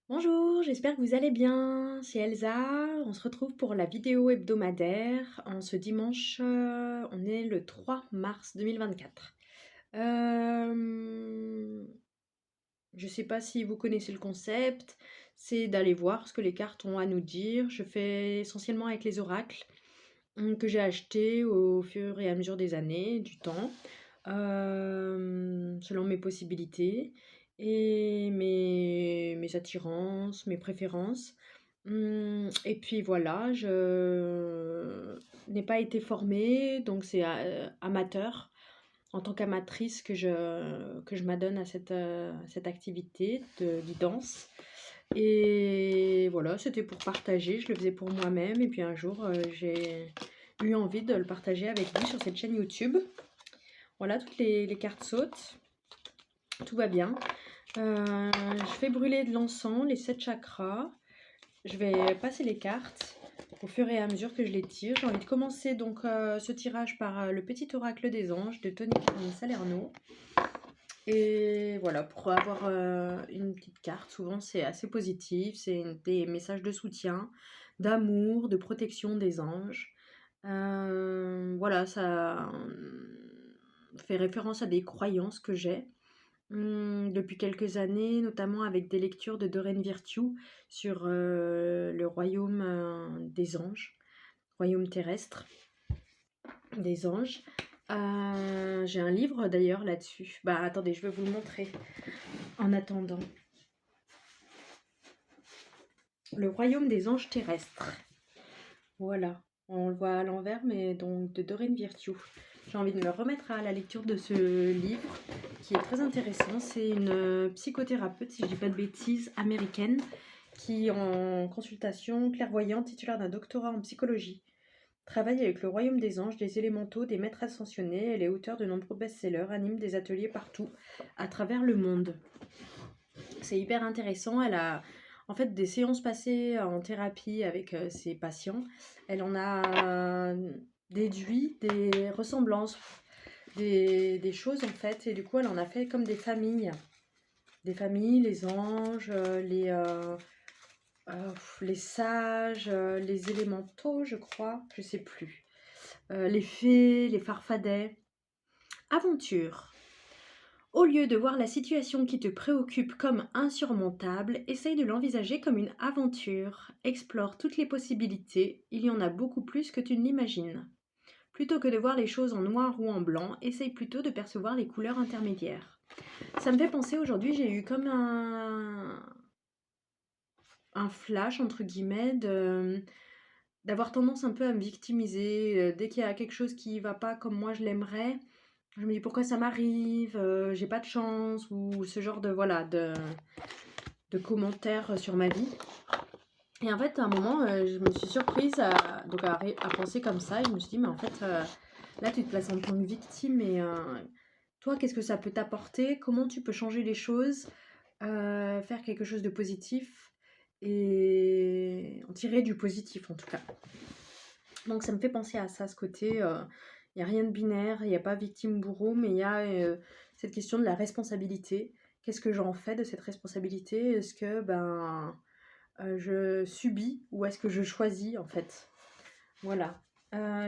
Bonjour, j'espère que vous allez bien. C'est Elsa. On se retrouve pour la vidéo hebdomadaire. En ce dimanche, on est le 3 mars 2024. Je ne sais pas si vous connaissez le concept. C'est d'aller voir ce que les cartes ont à nous dire. Je fais essentiellement avec les oracles que j'ai achetés au fur et à mesure des années, du temps, selon mes possibilités et mes attirances, mes préférences. Et puis voilà, je n'ai pas été formée, donc c'est amateur, en tant qu'amatrice que je m'adonne à cette activité de guidance. Et voilà, c'était pour partager, je le faisais pour moi-même. Et puis un jour, j'ai eu envie de le partager avec vous sur cette chaîne YouTube. Voilà, toutes les cartes sautent, tout va bien. Je fais brûler de l'encens, les 7 chakras. Je vais passer les cartes au fur et à mesure que je les tire. J'ai envie de commencer donc ce tirage par le petit oracle des anges de Tony Salerno. Et voilà, pour avoir une petite carte, souvent c'est assez positif, c'est des messages de soutien, d'amour, de protection des anges. Voilà, ça fait référence à des croyances que j'ai depuis quelques années, notamment avec des lectures de Doreen Virtue sur le royaume des anges, royaume terrestre des anges. J'ai un livre d'ailleurs là-dessus. Bah attendez, je vais vous le montrer en attendant. Le royaume des anges terrestres. Voilà, on le voit à l'envers, mais donc de Doreen Virtue. J'ai envie de me remettre à la lecture de ce livre qui est très intéressant. C'est une psychothérapeute, si je dis pas de bêtises, américaine, qui en consultation clairvoyante, titulaire d'un doctorat en psychologie, travaille avec le royaume des anges, des élémentaux, des maîtres ascensionnés. Elle est auteure de nombreux best-sellers, anime des ateliers partout à travers le monde. C'est hyper intéressant. Elle a en fait des séances passées en thérapie avec ses patients. Elle en a déduit des ressemblances, des choses en fait. Et du coup, elle en a fait comme des familles. Des familles, les anges, les sages, les élémentaux, je crois, je sais plus. Les fées, les farfadets. Aventure. Au lieu de voir la situation qui te préoccupe comme insurmontable, essaye de l'envisager comme une aventure. Explore toutes les possibilités, il y en a beaucoup plus que tu ne l'imagines. Plutôt que de voir les choses en noir ou en blanc, essaye plutôt de percevoir les couleurs intermédiaires. Ça me fait penser aujourd'hui, j'ai eu comme un flash, entre guillemets, d'avoir tendance un peu à me victimiser. Dès qu'il y a quelque chose qui va pas comme moi je l'aimerais, je me dis pourquoi ça m'arrive, j'ai pas de chance, ou ce genre de, voilà, de commentaires sur ma vie. Et en fait, à un moment, je me suis surprise à penser comme ça, et je me suis dit, mais en fait, là, tu te places en tant que victime, et toi, qu'est-ce que ça peut t'apporter? Comment tu peux changer les choses, faire quelque chose de positif, et en tirer du positif, en tout cas. Donc ça me fait penser à ça, ce côté, il n'y a rien de binaire, il n'y a pas victime-bourreau, mais il y a cette question de la responsabilité. Qu'est-ce que j'en fais de cette responsabilité? Est-ce que je subis ou est-ce que je choisis en fait? Voilà.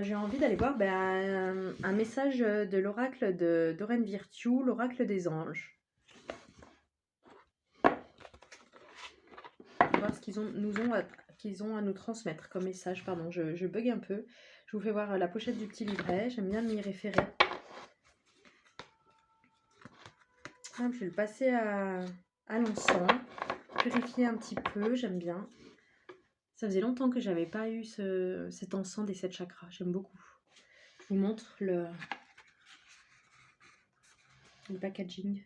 J'ai envie d'aller voir un message de l'oracle de Doreen Virtue, l'oracle des anges. On va voir ce qu'ils ont à nous transmettre comme message. Pardon, je bug un peu. Je vous fais voir la pochette du petit livret. J'aime bien m'y référer. Je vais le passer à l'encens. Purifier un petit peu, j'aime bien. Ça faisait longtemps que j'avais pas eu cet encens des 7 chakras. J'aime beaucoup. Je vous montre le packaging.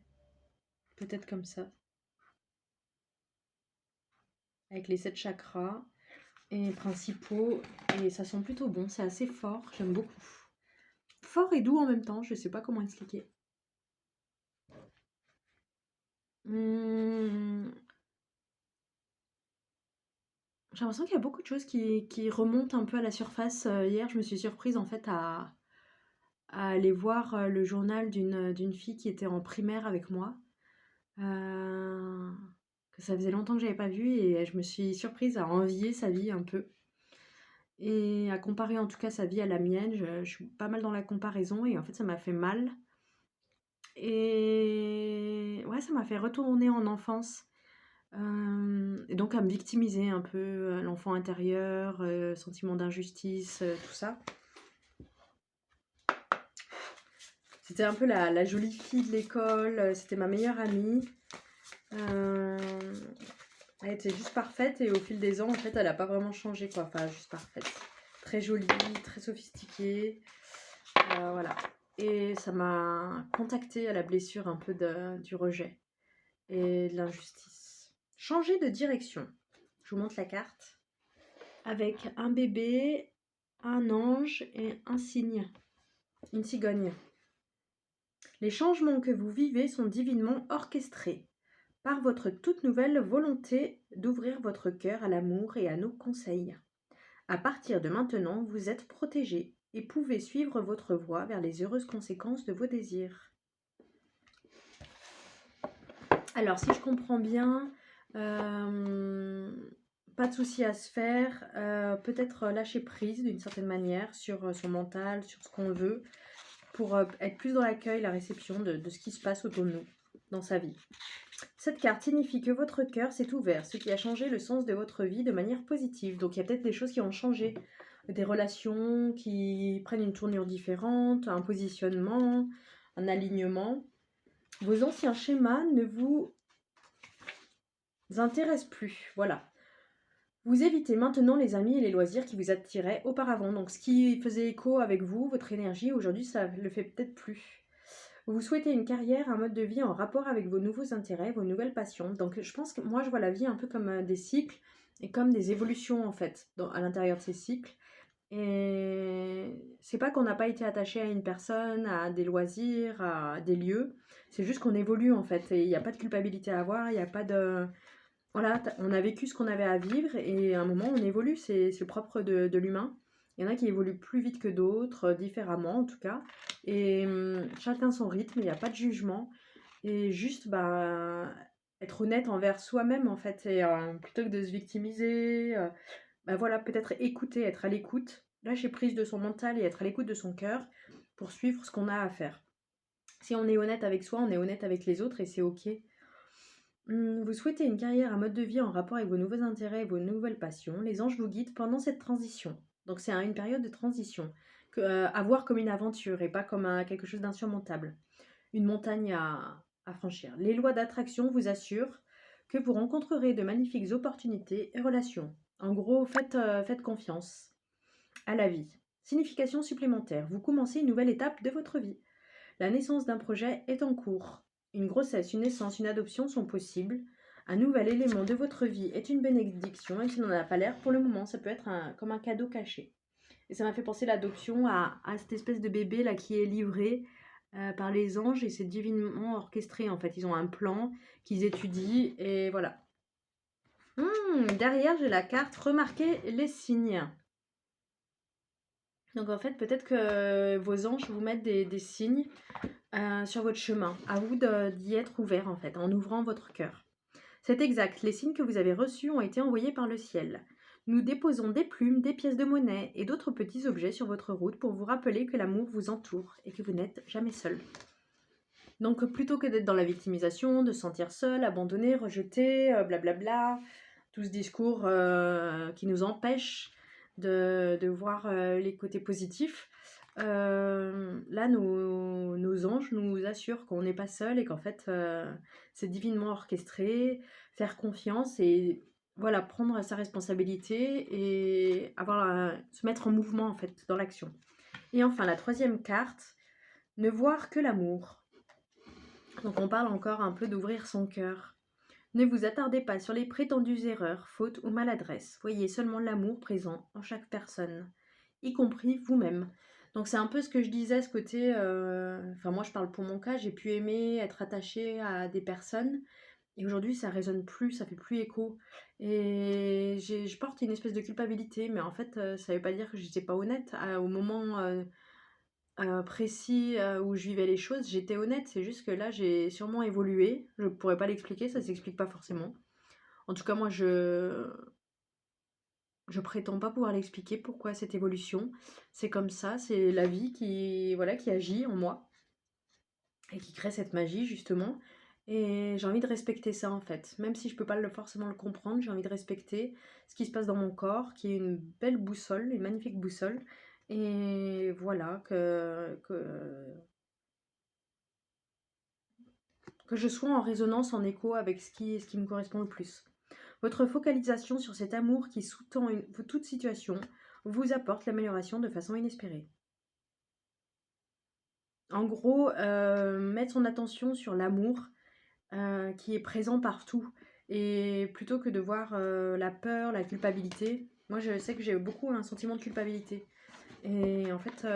Peut-être comme ça. Avec les 7 chakras et principaux. Et ça sent plutôt bon. C'est assez fort. J'aime beaucoup. Fort et doux en même temps. Je sais pas comment expliquer. J'ai l'impression qu'il y a beaucoup de choses qui remontent un peu à la surface. Hier, je me suis surprise en fait à aller voir le journal d'une fille qui était en primaire avec moi. Euh, que ça faisait longtemps que j'avais pas vu et je me suis surprise à envier sa vie un peu et à comparer en tout cas sa vie à la mienne. Je suis pas mal dans la comparaison et en fait ça m'a fait mal et ouais, ça m'a fait retourner en enfance, et donc à me victimiser un peu, l'enfant intérieur, sentiment d'injustice, tout ça. C'était un peu la jolie fille de l'école, c'était ma meilleure amie. Euh, Elle était juste parfaite et au fil des ans, en fait, elle n'a pas vraiment changé, quoi. Enfin, juste parfaite. Très jolie, très sophistiquée. Voilà. Et ça m'a contactée à la blessure un peu du rejet et de l'injustice. Changer de direction. Je vous montre la carte. Avec un bébé, un ange et un cygne. Une cigogne. Les changements que vous vivez sont divinement orchestrés par votre toute nouvelle volonté d'ouvrir votre cœur à l'amour et à nos conseils. À partir de maintenant, vous êtes protégé et pouvez suivre votre voie vers les heureuses conséquences de vos désirs. Alors, si je comprends bien, pas de souci à se faire, peut-être lâcher prise d'une certaine manière sur son mental, sur ce qu'on veut, pour être plus dans l'accueil, la réception de ce qui se passe autour de nous, dans sa vie. Cette carte signifie que votre cœur s'est ouvert, ce qui a changé le sens de votre vie de manière positive. Donc il y a peut-être des choses qui ont changé, des relations qui prennent une tournure différente, un positionnement, un alignement. Vos anciens schémas ne vous intéressent plus. Voilà. Vous évitez maintenant les amis et les loisirs qui vous attiraient auparavant. Donc ce qui faisait écho avec vous, votre énergie, aujourd'hui ça ne le fait peut-être plus. Vous souhaitez une carrière, un mode de vie en rapport avec vos nouveaux intérêts, vos nouvelles passions. Donc je pense que moi je vois la vie un peu comme des cycles et comme des évolutions en fait à l'intérieur de ces cycles. Et c'est pas qu'on n'a pas été attaché à une personne, à des loisirs, à des lieux. C'est juste qu'on évolue en fait. Et il n'y a pas de culpabilité à avoir, il n'y a pas de... Voilà, on a vécu ce qu'on avait à vivre et à un moment on évolue, c'est le propre de l'humain. Il y en a qui évoluent plus vite que d'autres, différemment en tout cas. Et chacun son rythme, il n'y a pas de jugement. Et juste être honnête envers soi-même en fait. Et, plutôt que de se victimiser, voilà, peut-être écouter, être à l'écoute, lâcher prise de son mental et être à l'écoute de son cœur pour suivre ce qu'on a à faire. Si on est honnête avec soi, on est honnête avec les autres et c'est ok. Vous souhaitez une carrière, un mode de vie en rapport avec vos nouveaux intérêts et vos nouvelles passions. Les anges vous guident pendant cette transition. Donc c'est une période de transition, à voir comme une aventure et pas comme quelque chose d'insurmontable. Une montagne à franchir. Les lois d'attraction vous assurent que vous rencontrerez de magnifiques opportunités et relations. En gros, faites confiance à la vie. Signification supplémentaire. Vous commencez une nouvelle étape de votre vie. La naissance d'un projet est en cours. Une grossesse, une naissance, une adoption sont possibles. Un nouvel élément de votre vie est une bénédiction, même s'il n'en a pas l'air pour le moment. Ça peut être comme un cadeau caché. Et ça m'a fait penser l'adoption à cette espèce de bébé là qui est livré par les anges et c'est divinement orchestré en fait. Ils ont un plan qu'ils étudient et voilà. Derrière j'ai la carte remarquez les signes. Donc en fait peut-être que vos anges vous mettent des signes sur votre chemin. À vous d'y être ouvert en fait, en ouvrant votre cœur. C'est exact, les signes que vous avez reçus ont été envoyés par le ciel. Nous déposons des plumes, des pièces de monnaie et d'autres petits objets sur votre route pour vous rappeler que l'amour vous entoure et que vous n'êtes jamais seul. Donc plutôt que d'être dans la victimisation, de se sentir seul, abandonné, rejeté, blablabla, tout ce discours qui nous empêche de voir les côtés positifs, là nos anges nous assurent qu'on n'est pas seul et qu'en fait c'est divinement orchestré, faire confiance et voilà, prendre sa responsabilité et se mettre en mouvement en fait dans l'action. Et enfin la troisième carte, ne voir que l'amour. Donc on parle encore un peu d'ouvrir son cœur. Ne vous attardez pas sur les prétendues erreurs, fautes ou maladresses. Voyez seulement l'amour présent en chaque personne, y compris vous-même. Donc c'est un peu ce que je disais, ce côté... Enfin moi je parle pour mon cas, j'ai pu aimer être attachée à des personnes. Et aujourd'hui ça résonne plus, ça fait plus écho. Et je porte une espèce de culpabilité, mais en fait ça veut pas dire que je n'étais pas honnête. Au moment précis où je vivais les choses, j'étais honnête. C'est juste que là j'ai sûrement évolué. Je pourrais pas l'expliquer, ça s'explique pas forcément. En tout cas, moi, je prétends pas pouvoir l'expliquer pourquoi cette évolution. C'est comme ça, c'est la vie qui, voilà, qui agit en moi et qui crée cette magie justement. Et j'ai envie de respecter ça en fait. Même si je peux pas forcément le comprendre, j'ai envie de respecter ce qui se passe dans mon corps, qui est une belle boussole, une magnifique boussole. Et voilà, que je sois en résonance, en écho avec ce qui me correspond le plus. Votre focalisation sur cet amour qui sous-tend toute situation vous apporte l'amélioration de façon inespérée. En gros, mettre son attention sur l'amour qui est présent partout. Et plutôt que de voir la peur, la culpabilité, moi je sais que j'ai beaucoup un sentiment de culpabilité. Et en fait,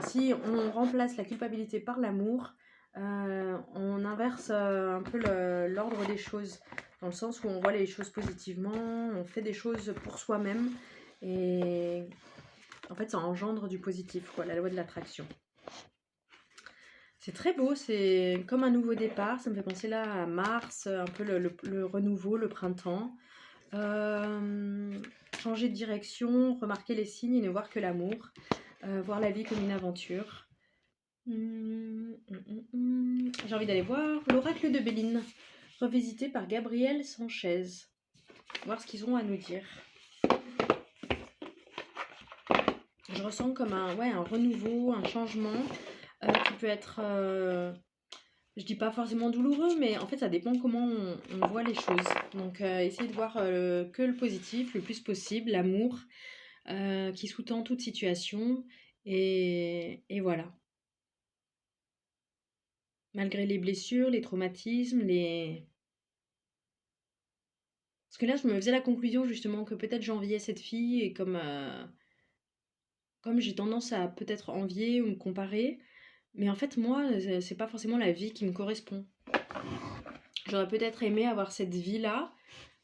si on remplace la culpabilité par l'amour, on inverse un peu l'ordre des choses, dans le sens où on voit les choses positivement, on fait des choses pour soi-même, et en fait ça engendre du positif, quoi, la loi de l'attraction. C'est très beau, c'est comme un nouveau départ, ça me fait penser là à Mars, un peu le renouveau, le printemps. Changer de direction, remarquer les signes et ne voir que l'amour, voir la vie comme une aventure. J'ai envie d'aller voir l'oracle de Béline, revisité par Gabriel Sanchez. Voir ce qu'ils ont à nous dire. Je ressens comme un renouveau, un changement qui peut être, je dis pas forcément douloureux, mais en fait ça dépend comment on voit les choses. Donc essayez de voir que le positif le plus possible, l'amour qui sous-tend toute situation. Et voilà. Malgré les blessures, les traumatismes, Parce que là, je me faisais la conclusion justement que peut-être j'enviais cette fille et comme j'ai tendance à peut-être envier ou me comparer, mais en fait, moi, c'est pas forcément la vie qui me correspond. J'aurais peut-être aimé avoir cette vie-là,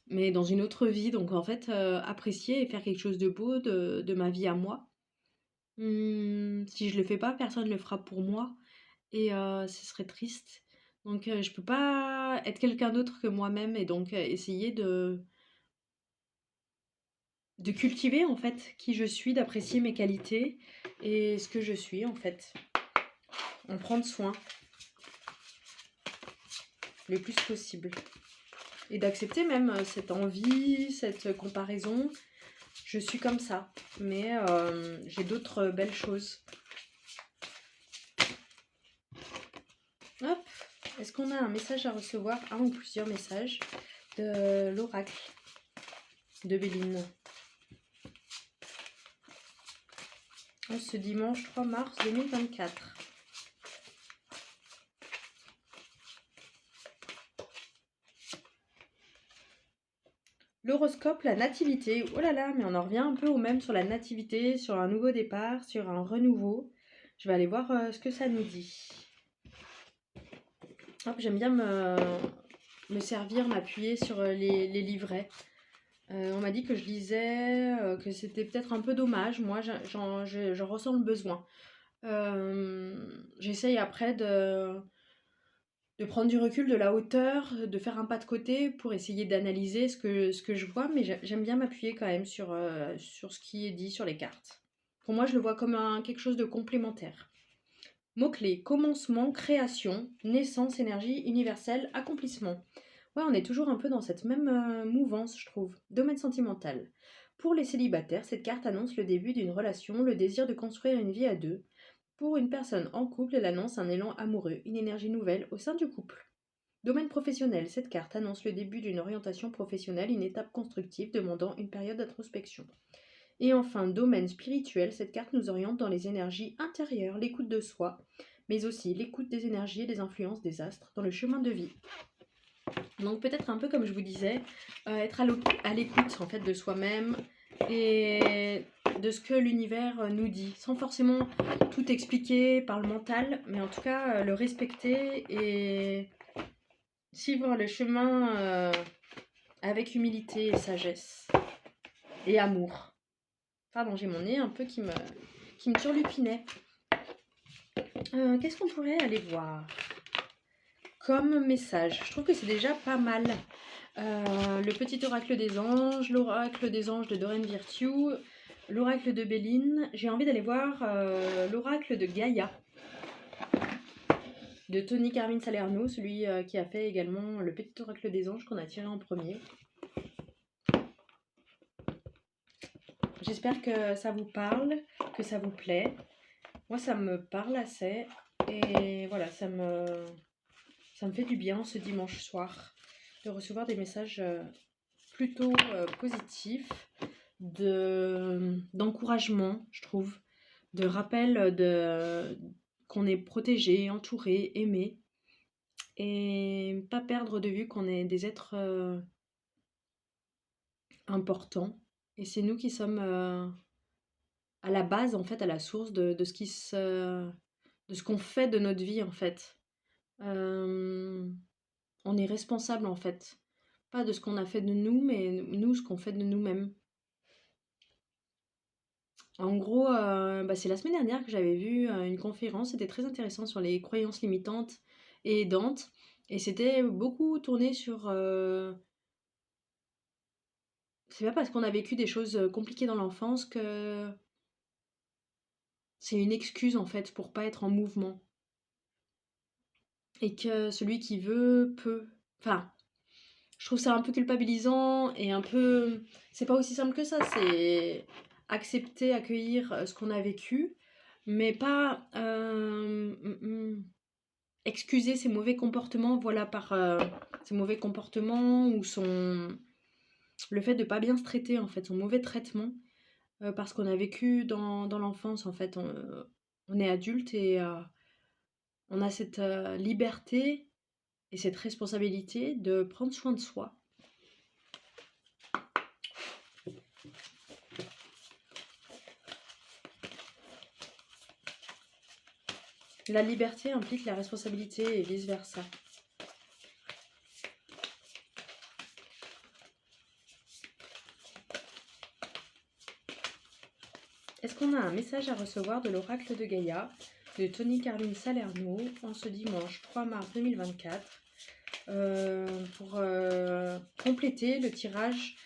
mais dans une autre vie, donc en fait, apprécier et faire quelque chose de beau de ma vie à moi. Si je le fais pas, personne ne le fera pour moi et ce serait triste. Donc je peux pas être quelqu'un d'autre que moi-même et donc essayer de cultiver en fait qui je suis, d'apprécier mes qualités et ce que je suis en fait. En prendre soin le plus possible. Et d'accepter même cette envie, cette comparaison. Je suis comme ça, mais j'ai d'autres belles choses. Hop, est-ce qu'on a un message à recevoir, un ou plusieurs messages de l'oracle de Béline? Ce dimanche 3 mars 2024. L'horoscope, la nativité. Oh là là, mais on en revient un peu au même sur la nativité, sur un nouveau départ, sur un renouveau. Je vais aller voir ce que ça nous dit. Hop, j'aime bien me servir, m'appuyer sur les livrets. On m'a dit que je lisais, que c'était peut-être un peu dommage. Moi, j'en ressens le besoin. J'essaye après de prendre du recul, de la hauteur, de faire un pas de côté pour essayer d'analyser ce que je vois, mais j'aime bien m'appuyer quand même sur ce qui est dit sur les cartes. Pour moi, je le vois comme quelque chose de complémentaire. Mots-clés, commencement, création, naissance, énergie, universelle, accomplissement. Ouais, on est toujours un peu dans cette même mouvance, je trouve. Domaine sentimental. Pour les célibataires, cette carte annonce le début d'une relation, le désir de construire une vie à deux. Pour une personne en couple, elle annonce un élan amoureux, une énergie nouvelle au sein du couple. Domaine professionnel, cette carte annonce le début d'une orientation professionnelle, une étape constructive demandant une période d'introspection. Et enfin, domaine spirituel, cette carte nous oriente dans les énergies intérieures, l'écoute de soi, mais aussi l'écoute des énergies et des influences des astres dans le chemin de vie. Donc peut-être un peu comme je vous disais, être à l'écoute en fait de soi-même et de ce que l'univers nous dit, sans forcément tout expliquer par le mental, mais en tout cas le respecter et suivre le chemin avec humilité et sagesse et amour. Pardon, j'ai mon nez un peu qui me turlupinait. Qu'est-ce qu'on pourrait aller voir comme message? Je trouve que c'est déjà pas mal. Le petit oracle des anges, l'oracle des anges de Doreen Virtue, l'oracle de Béline. J'ai envie d'aller voir l'oracle de Gaïa, de Tony Carmine Salerno, celui qui a fait également le petit oracle des anges qu'on a tiré en premier. J'espère que ça vous parle, que ça vous plaît. Moi, ça me parle assez. Et voilà, ça me fait du bien ce dimanche soir de recevoir des messages plutôt positifs, d'encouragement, je trouve, de rappel qu'on est protégé, entouré, aimé, et pas perdre de vue qu'on est des êtres importants. Et c'est nous qui sommes à la base, en fait, à la source de ce qu'on fait de notre vie, en fait. On est responsable, en fait. Pas de ce qu'on a fait de nous, mais nous, ce qu'on fait de nous-mêmes. En gros, c'est la semaine dernière que j'avais vu une conférence, c'était très intéressant sur les croyances limitantes et aidantes. Et c'était beaucoup tourné sur... c'est pas parce qu'on a vécu des choses compliquées dans l'enfance que c'est une excuse en fait pour pas être en mouvement. Et que celui qui veut peut. Enfin, je trouve ça un peu culpabilisant et un peu... C'est pas aussi simple que ça, c'est accepter, accueillir ce qu'on a vécu, mais pas excuser ses mauvais comportements, voilà, par ses mauvais comportements ou le fait de pas bien se traiter, en fait, son mauvais traitement, parce qu'on a vécu dans l'enfance, en fait. On est adulte et on a cette liberté et cette responsabilité de prendre soin de soi. La liberté implique la responsabilité et vice-versa. Est-ce qu'on a un message à recevoir de l'oracle de Gaïa de Tony Carmine Salerno en ce dimanche 3 mars 2024 pour compléter le tirage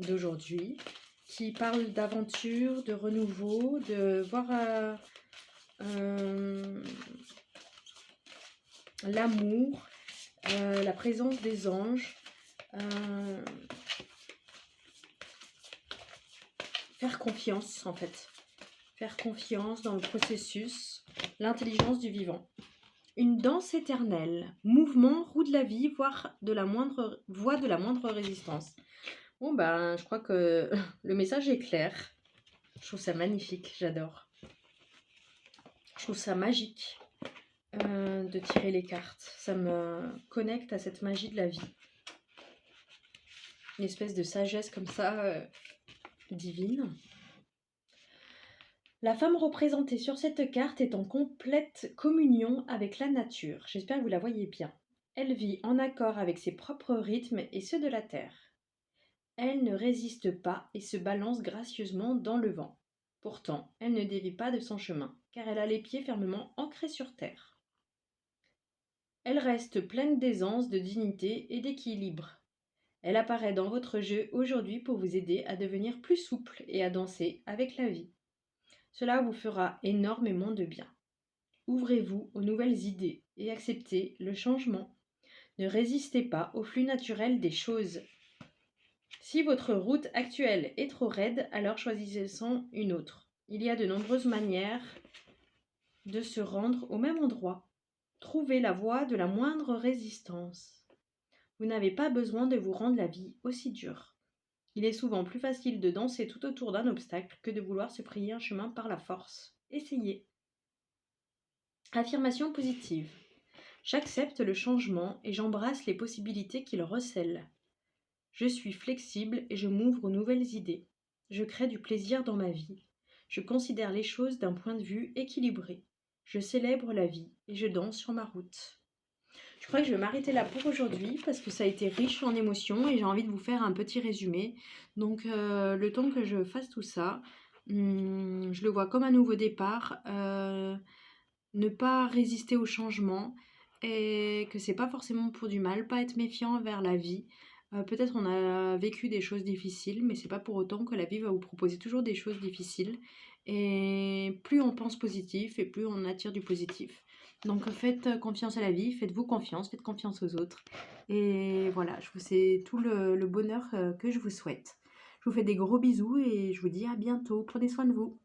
d'aujourd'hui qui parle d'aventure, de renouveau, de voir l'amour, la présence des anges, faire confiance en fait, faire confiance dans le processus, l'intelligence du vivant. Une danse éternelle, mouvement, roue de la vie, voie de la moindre résistance. Bon ben, je crois que le message est clair. Je trouve ça magnifique, j'adore. Je trouve ça magique de tirer les cartes. Ça me connecte à cette magie de la vie. Une espèce de sagesse comme ça, divine. La femme représentée sur cette carte est en complète communion avec la nature. J'espère que vous la voyez bien. Elle vit en accord avec ses propres rythmes et ceux de la terre. Elle ne résiste pas et se balance gracieusement dans le vent. Pourtant, elle ne dévie pas de son chemin, car elle a les pieds fermement ancrés sur terre. Elle reste pleine d'aisance, de dignité et d'équilibre. Elle apparaît dans votre jeu aujourd'hui pour vous aider à devenir plus souple et à danser avec la vie. Cela vous fera énormément de bien. Ouvrez-vous aux nouvelles idées et acceptez le changement. Ne résistez pas au flux naturel des choses. Si votre route actuelle est trop raide, alors choisissez-en une autre. Il y a de nombreuses manières de se rendre au même endroit. Trouvez la voie de la moindre résistance. Vous n'avez pas besoin de vous rendre la vie aussi dure. Il est souvent plus facile de danser tout autour d'un obstacle que de vouloir se frayer un chemin par la force. Essayez. Affirmation positive. J'accepte le changement et j'embrasse les possibilités qu'il recèle. Je suis flexible et je m'ouvre aux nouvelles idées. Je crée du plaisir dans ma vie. Je considère les choses d'un point de vue équilibré. Je célèbre la vie et je danse sur ma route. Je crois que je vais m'arrêter là pour aujourd'hui parce que ça a été riche en émotions et j'ai envie de vous faire un petit résumé. Donc le temps que je fasse tout ça, je le vois comme un nouveau départ. ne pas résister au changement et que c'est pas forcément pour du mal, pas être méfiant envers la vie. Peut-être on a vécu des choses difficiles, mais c'est pas pour autant que la vie va vous proposer toujours des choses difficiles. Et plus on pense positif et plus on attire du positif. Donc faites confiance à la vie, faites-vous confiance, faites confiance aux autres. Et voilà, c'est tout le bonheur que je vous souhaite. Je vous fais des gros bisous et je vous dis à bientôt. Prenez soin de vous.